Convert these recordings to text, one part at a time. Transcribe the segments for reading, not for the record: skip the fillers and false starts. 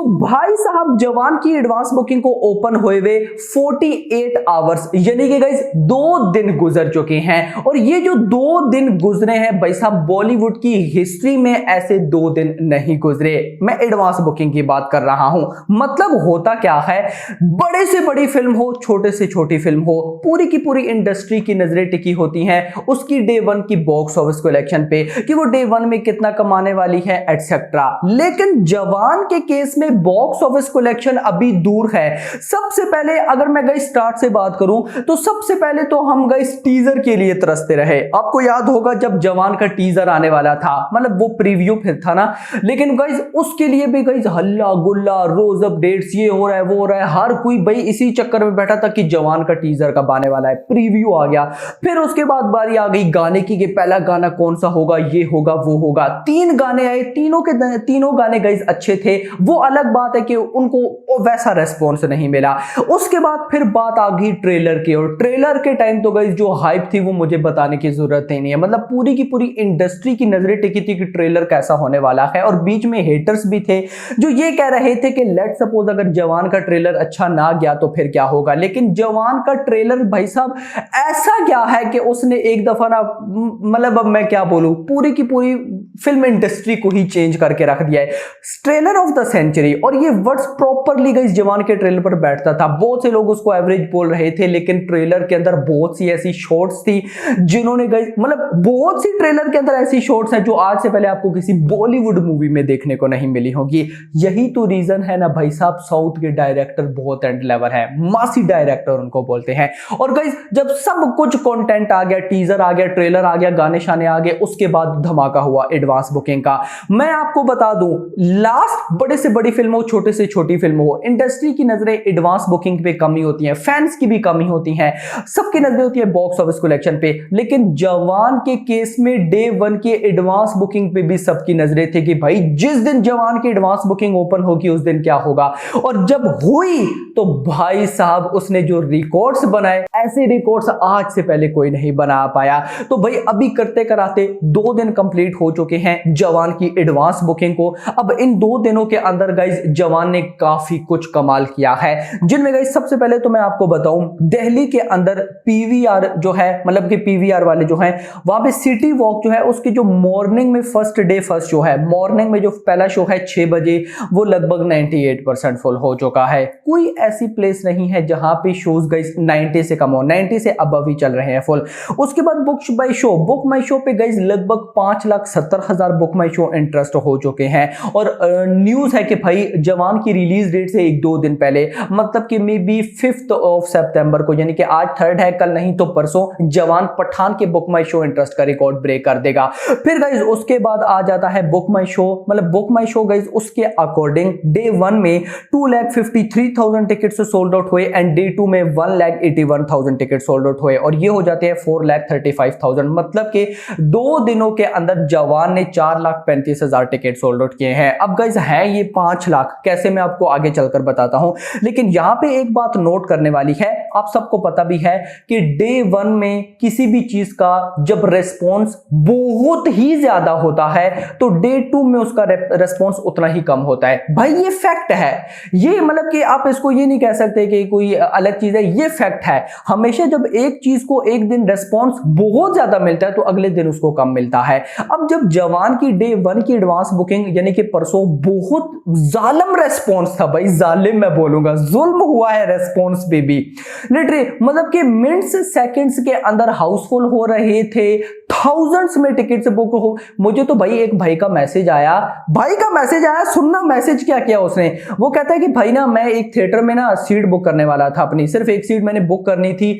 तो भाई साहब जवान की एडवांस बुकिंग को ओपन हुए हुए 48 आवर्स यानी कि गाइस 2 दिन गुजर चुके हैं। और ये जो 2 दिन गुजरे हैं भाई साहब, बॉलीवुड की हिस्ट्री में ऐसे 2 दिन नहीं गुजरे। मैं एडवांस बुकिंग की बात कर रहा हूं। मतलब होता क्या है, बड़े से बड़ी फिल्म हो, छोटे से छोटी फिल्म हो, पूरी की पूरी इंडस्ट्री की नजरें टिकी होती हैं उसकी डे 1 की बॉक्स ऑफिस कलेक्शन पे कि वो डे 1 में कितना कमाने वाली है एटसेट्रा। लेकिन जवान के केस में बॉक्स ऑफिस कलेक्शन अभी दूर है। सबसे पहले अगर मैं गाइस स्टार्ट से बात करूं तो सबसे पहले तो हम गाइस टीजर के लिए तरसते रहे। आपको याद होगा जब जवान का टीजर आने वाला था, मतलब वो प्रीव्यू फिर था ना, लेकिन गाइस उसके लिए भी गाइस हल्ला गुल्ला, रोज अपडेट्स, ये हो रहा है वो हो रहा है, हर कोई भाई इसी चक्कर में बैठा था कि जवान का टीजर कब आने वाला है। प्रीव्यू आ गया, फिर उसके बाद बारी आ गई गाने की कि पहला गाना कौन सा होगा, ये होगा वो होगा। 3 गाने आए, तीनों गाने गाइस अच्छे थे। वो अलग बात है कि उनको वैसा रेस्पॉन्स नहीं मिला। उसके बाद फिर बात आ गई ट्रेलर की, और ट्रेलर के टाइम तो गाइस जो हाइप थी वो मुझे बताने की जरूरत ही नहीं है। मतलब पूरी की पूरी इंडस्ट्री की नजरें टिकी थी कि ट्रेलर कैसा होने वाला है। और बीच में हेटर्स भी थे जो ये कह रहे थे कि लेट सपोज अगर जवान का ट्रेलर अच्छा ना गया तो फिर क्या होगा। लेकिन जवान का ट्रेलर भाई साहब ऐसा क्या है कि उसने एक दफा ना, मतलब अब मैं क्या बोलूं, पूरी की पूरी फिल्म इंडस्ट्री को ही चेंज करके रख दिया है। ट्रेलर ऑफ द सेंचुरी, और ये वर्ड्स प्रॉपरली गाइस जवान के ट्रेलर पर बैठता था। बहुत से लोग उसको एवरेज बोल रहे थे, लेकिन ट्रेलर के अंदर बहुत सी ऐसी शॉट्स थी जिन्होंने गाइस, मतलब बहुत सी ट्रेलर के अंदर ऐसी शॉट्स हैं जो आज से पहले आपको किसी बॉलीवुड मूवी में देखने को नहीं मिली होगी। यही तो रीजन है ना भाई साहब, साउथ के डायरेक्टर बहुत एंड लेवल है, मासी डायरेक्टर उनको बोलते हैं। और गाइस जब सब कुछ कंटेंट आ गया, टीजर आ गया, ट्रेलर आ गया, गाने शाने आ गए, उसके बाद धमाका हुआ एडवांस बुकिंग का। मैं आपको बता दूं, लास्ट बड़े से बड़ी फिल्म हो, छोटे से छोटी फिल्म हो, इंडस्ट्री की नजरें एडवांस बुकिंग पे कमी होती है, फैंस की भी कमी होती है, सबकी नजरें होती है बॉक्स ऑफिस कलेक्शन पे। लेकिन जवान के केस में डे 1 के एडवांस बुकिंग पे भी सबकी नजरें थी कि भाई जिस दिन जवान की एडवांस बुकिंग ओपन होगी उस दिन क्या होगा। और जब हुई तो भाई साहब उसने जो रिकॉर्ड्स बनाए, ऐसे रिकॉर्ड्स आज से पहले कोई नहीं बना पाया। तो भाई अभी करते कराते 2 दिन कंप्लीट हो चुके हैं जवान की एडवांस बुकिंग को। अब इन 2 दिनों के अंदर गाइस जवान ने काफी कुछ कमाल किया है, जिनमें गाइस सबसे पहले तो मैं आपको बताऊं, दिल्ली के अंदर पीवीआर जो है, मतलब कि पीवीआर वाले जो हैं, वहां पे सिटी वॉक जो है उसके जो मॉर्निंग में फर्स्ट शो है, मॉर्निंग में जो पहला शो है 6 बजे, वो लगभग 98% फुल हो चुका है। कोई ऐसी प्लेस नहीं है जहां पे शोज गाइस 90 से कम हो, 90 से अबव ही चल रहे हैं फुल। उसके बाद बुक माई शो पे गाइस लगभग 5,70,000 बुक माई शो इंटरेस्ट हो चुके हैं। और न्यूज है कि भाई जवान की रिलीज डेट से 1-2 दिन पहले, मतलब कि मे बी 5 सितंबर को, यानी कि आज 3 है, कल नहीं तो परसों जवान पठान के बुक माई शो इंटरेस्ट का रिकॉर्ड ब्रेक कर देगा। फिर गाइस उसके बाद आ जाता है बुक माई शो, मतलब बुक माई शो गाइस उसके अकॉर्डिंग डे 1 में 2,53,000 टिकट सोल्ड आउट हुए एंड डे 2 में 1,81,000 टिकट सोल्ड आउट हुए, और ये हो जाते हैं 4,35,000। मतलब कि 2 दिनों के अंदर जवान ने 4,35,000 टिकट सोल्ड आउट किए हैं। अब गाइस है ये 5 लाख, कैसे मैं आपको आगे चलकर बताता हूं। लेकिन यहां पे एक बात नोट करने वाली है, आप सबको पता भी है कि डे 1 में किसी भी चीज का जब रेस्पॉन्स बहुत ही ज्यादा होता है तो डे 2 में उसका रेस्पॉन्स उतना ही कम होता है। भाई ये फैक्ट है, ये मतलब कि आप इसको ये नहीं कह सकते कि कोई अलग चीज है, ये फैक्ट है। हमेशा जब एक चीज को एक दिन रेस्पॉन्स बहुत ज्यादा मिलता है तो अगले दिन उसको कम मिलता है। अब जब जवान की डे 1 की एडवांस बुकिंग यानी कि परसों बहुत जालिम रेस्पॉन्स था, भाई जालिम मैं बोलूंगा, जुल्म हुआ है रेस्पॉन्स पे भी लिटरली, मतलब कि मिनट्स सेकंड्स के अंदर हाउसफुल हो रहे थे, थाउजेंड्स में टिकट्स बुक हो। मुझे तो भाई एक भाई का मैसेज आया, सुनना मैसेज क्या किया उसने, वो कहता है कि भाई ना मैं एक थिएटर में ना सीट बुक करने वाला था, अपनी सिर्फ एक सीट मैंने बुक करनी थी।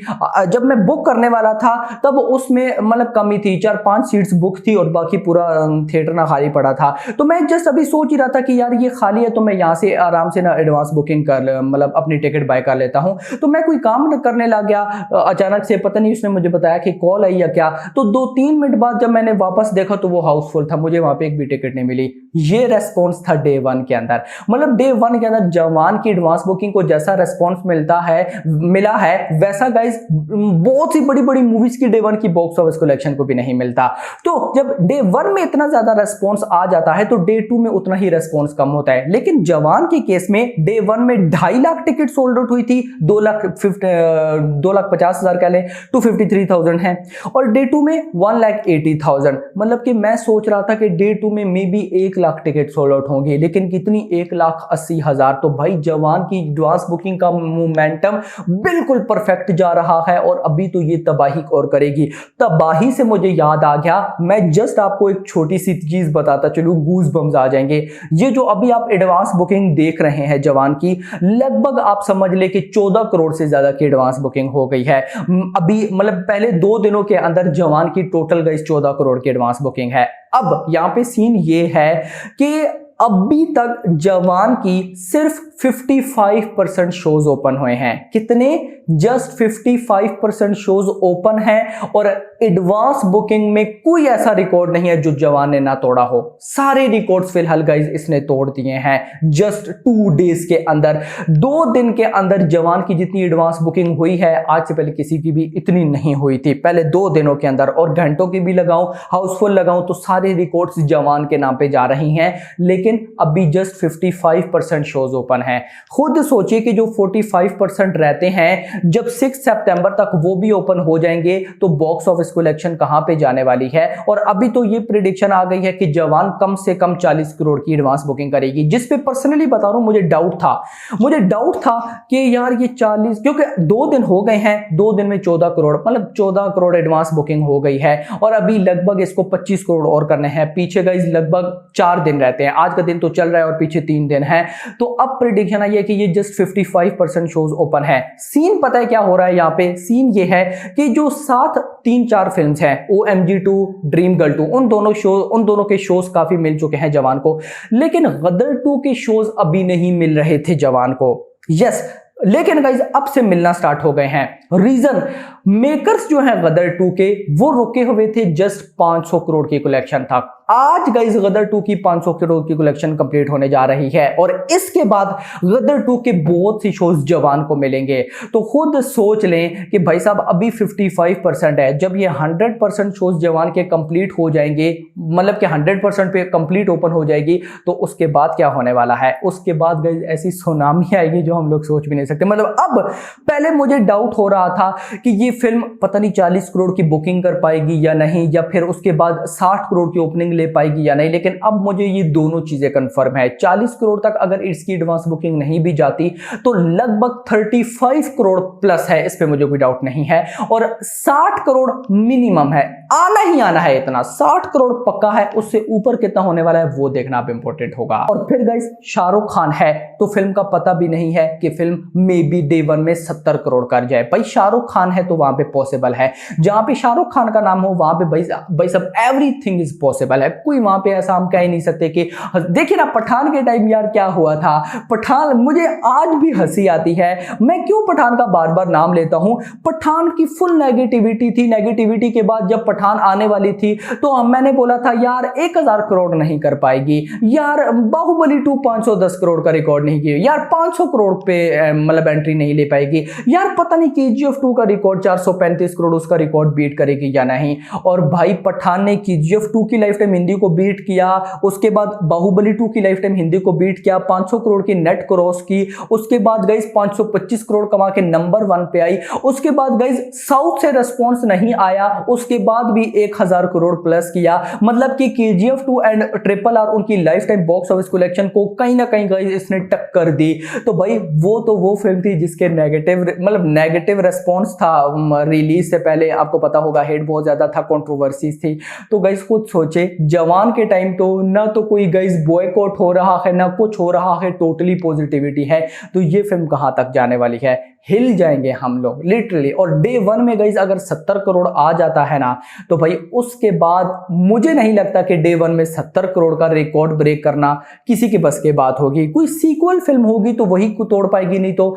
जब मैं बुक करने वाला था तब उसमें मतलब कमी थी, 4-5 सीट्स बुक थी और बाकी पूरा थिएटर ना खाली पड़ा था। तो मैं जस्ट अभी सोच ही रहा था कि यार ये खाली है तो मैं यहाँ से आराम से ना एडवांस बुकिंग कर, मतलब अपनी टिकट बाय कर लेता हूँ। तो मैं कोई काम करने लग गया, अचानक से पता नहीं उसने मुझे बताया कि कॉल आई या क्या। तो 2-3 मिनट बाद जब मैंने वापस देखा तो वो हाउसफुल था, मुझे वहां पे एक भी टिकट नहीं मिली। ये रेस्पॉन्स था डे 1 के अंदर। मतलब डे 1 के अंदर जवान की एडवांस बुकिंग को जैसा रेस्पॉन्स मिला है वैसा गाइज बहुत सी बड़ी बड़ी मूवीज की डे 1 की बॉक्स ऑफिस कलेक्शन को भी नहीं मिलता। तो जब डे 1 में इतना ज्यादा रेस्पॉन्स आ जाता है तो डे 2 में उतना ही रेस्पॉन्स कम होता है। लेकिन जवान के केस में डे 1 में 2.5 लाख टिकट सोल्ड आउट हुई थी, 2,50,000 कह लें, 253,000 है, और डे 2 में 1,80,000। मतलब कि मैं सोच रहा था कि डे 2 में may be 1 lakh ticket sold out होंगे, लेकिन कितनी 1,80,000। तो भाई जवान की एडवांस बुकिंग का मोमेंटम बिल्कुल परफेक्ट जा रहा है और अभी तो ये तबाही और करेगी। तबाही से मुझे याद आ गया, मैं जस्ट आपको एक छोटी सी चीज बताता चलूं, गूज बम्स आ जाएंगे। ये जो अभी आप एडवांस बुकिंग देख रहे हैं जवान की, लगभग आप समझ ले कि 14 करोड़ से ज्यादा की एडवांस बुकिंग हो गई है अभी। मतलब पहले 2 दिनों के अंदर जवान की टोटल गई 14 करोड़ की एडवांस बुकिंग है। अब यहां पे सीन ये है कि अभी तक जवान की सिर्फ 55% शोज ओपन हुए हैं। कितने? जस्ट 55% शोज ओपन हैं और एडवांस बुकिंग में कोई ऐसा रिकॉर्ड नहीं है जो जवान ने ना तोड़ा हो। सारे रिकॉर्ड्स फिलहाल गाइस इसने तोड़ दिए हैं जस्ट 2 डेज के अंदर। 2 दिन के अंदर जवान की जितनी एडवांस बुकिंग हुई है आज से पहले किसी की भी इतनी नहीं हुई थी, पहले 2 दिनों के अंदर। और घंटों की भी लगाऊं, हाउसफुल लगाऊं तो सारे रिकॉर्ड्स जवान के नाम पे जा रही हैं, लेकिन अभी जस्ट 55% शोज ओपन है। खुद सोचिए कि जो 45% रहते हैं, जब 6 सितंबर तक वो भी ओपन हो जाएंगे तो बॉक्स ऑफिस कलेक्शन कहां पे जाने वाली है। और अभी तो ये प्रेडिक्शन आ गई है कि जवान कम से कम 40 करोड़ की एडवांस बुकिंग करेगी, जिस पे पर्सनली बता रहा हूं मुझे डाउट था कि यार ये 40, क्योंकि 2 दिन हो गए हैं, 2 दिन में 14 करोड़, मतलब 14 करोड़ एडवांस बुकिंग हो गई है और अभी लगभग इसको 25 करोड़ और करने हैं। पीछे गाइस लगभग 4 दिन रहते हैं, आज का दिन तो चल रहा है और पीछे 3 दिन है। तो अब प्रेडिक्शन आई है कि ये जस्ट 55% शोज ओपन है। सीन पता है क्या हो रहा है यहाँ पे? सीन ये है कि जो साथ 3-4 फिल्म्स हैं, OMG 2, ड्रीम गर्ल 2, उन दोनों के शोज काफी मिल चुके हैं जवान को, लेकिन गदर 2 के शोज अभी नहीं मिल रहे थे जवान को। यस, लेकिन गाइज अब से मिलना स्टार्ट हो गए हैं। रीजन, मेकर्स जो हैं गदर 2 के, वो रुके हुए थे जस्ट 500 करोड़ की कलेक्शन तक। आज गाइज गदर 2 की 500 करोड़ की कलेक्शन कंप्लीट होने जा रही है और इसके बाद गदर 2 के बहुत सी शोज जवान को मिलेंगे। तो खुद सोच लें कि भाई साहब अभी 55% है, जब ये 100% शोज जवान के कंप्लीट हो जाएंगे, मतलब कि 100% पे कंप्लीट ओपन हो जाएगी, तो उसके बाद क्या होने वाला है? उसके बाद गाइज ऐसी सुनामी आएगी जो हम लोग सोच भी नहीं सकते। मतलब अब पहले मुझे डाउट हो रहा था कि ये फिल्म पता नहीं 40 करोड़ की बुकिंग कर पाएगी या नहीं, या फिर उसके बाद 60 करोड़ की ओपनिंग ले पाएगी या नहीं, लेकिन अब मुझे ये दोनों चीजें कंफर्म है। 40 करोड़ तक अगर इसकी एडवांस बुकिंग नहीं भी जाती तो लगभग 35 करोड़ प्लस है, इस पे मुझे कोई डाउट नहीं है। और 60 करोड़ मिनिमम है, आना ही आना है इतना, 60 करोड़ पक्का है। उससे ऊपर कितना होने वाला है वो देखना अब इंपॉर्टेंट होगा। और फिर गाइस शाहरुख खान है तो फिल्म का पता भी नहीं है कि फिल्म मे बी डे 1 में 70 करोड़ कर जाए। भाई शाहरुख खान है तो वहां पे पॉसिबल है, जहां पे शाहरुख खान का नाम हो वहां पे भाई सब एवरीथिंग इज पॉसिबल है। कोई वहां पे ऐसा हम कह ही नहीं सकते कि देखिए ना पठान के टाइम यार क्या हुआ था। पठान, मुझे आज भी हंसी आती है, मैं क्यों पठान का बार बार नाम लेता हूं। पठान की फुल नेगेटिविटी थी, नेगेटिविटी के बाद जब पठान आने वाली थी तो मैंने बोला था यार 1000 करोड़ नहीं कर पाएगी, यार बाहुबली 2 510 करोड़ का रिकॉर्ड नहीं किया, यार 500 करोड़ पे मतलब एंट्री नहीं ले पाएगी, यार पता नहीं KGF 2 का रिकॉर्ड 435 करोड़ उसका रिकॉर्ड बीट करेगी या नहीं। और भाई पठान ने KGF 2 की लाइफ टाइम हिंदी को बीट किया, उसके बाद बाहुबली 2 की लाइफ टाइम हिंदी को बीट किया, 500 करोड़ की नेट क्रॉस की, उसके बाद गाइस 525 करोड़ कमा के नंबर 1 पे आई। उसके बाद गाइस साउथ से रिस्पॉन्स नहीं आया, उसके बाद भी 1000 करोड़ प्लस किया। मतलब कि KGF 2 एंड RRR उनकी life time box office collection को कहीं ना कहीं गाइस इसने टक्कर दी। तो भाई वो फिल्म थी जिसके नेगेटिव रिस्पॉन्स था रिलीज से पहले, आपको पता होगा हेट बहुत ज्यादा था, कंट्रोवर्सीज थी। तो गाइस खुद सोचे जवान के टाइम तो ना तो कोई गाइस बॉयकॉट हो रहा है ना कुछ हो रहा है, टोटली पॉजिटिविटी है। तो ये फिल्म कहां तक जाने वाली है हिल जाएंगे हम लोग लिटरली। और डे 1 में गाइस अगर 70 करोड़ आ जाता है ना, तो भाई उसके बाद मुझे नहीं लगता कि डे 1 में 70 करोड़ का रिकॉर्ड ब्रेक करना किसी के बस की बात होगी। कोई सीक्वल फिल्म होगी तो वही को तोड़ पाएगी, नहीं तो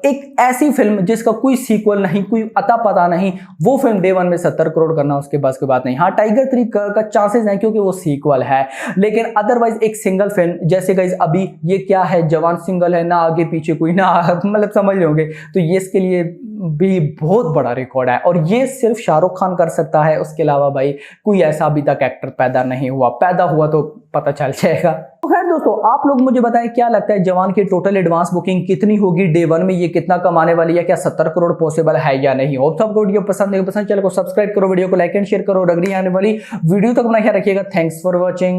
एक ऐसी फिल्म जिसका कोई सीक्वल नहीं, कोई अता पता नहीं, वो फिल्म डे 1 में 70 करोड़ करना उसके बस की बात नहीं। हाँ, टाइगर 3 का चांसेस है क्योंकि वो सीक्वल है, लेकिन अदरवाइज एक सिंगल फिल्म जैसे गाइस अभी ये क्या है, जवान सिंगल है ना, आगे पीछे कोई ना, मतलब समझ रहे होंगे, तो ये इसके लिए भी बहुत बड़ा रिकॉर्ड है और ये सिर्फ शाहरुख खान कर सकता है। उसके अलावा भाई कोई ऐसा अभी तक एक्टर पैदा नहीं हुआ, पैदा हुआ तो पता चल जाएगा। तो खैर दोस्तों, आप लोग मुझे बताएं क्या लगता है जवान की टोटल एडवांस बुकिंग कितनी होगी डे 1 में, ये कितना कमाने वाली है, क्या 70 करोड़ पॉसिबल है या नहीं। होप सबको वीडियो पसंद है, चैनल को सब्सक्राइब करो, वीडियो को लाइक एंड शेयर करो और अगली आने वाली वीडियो तक अपना ख्याल रखिएगा। Thanks for watching.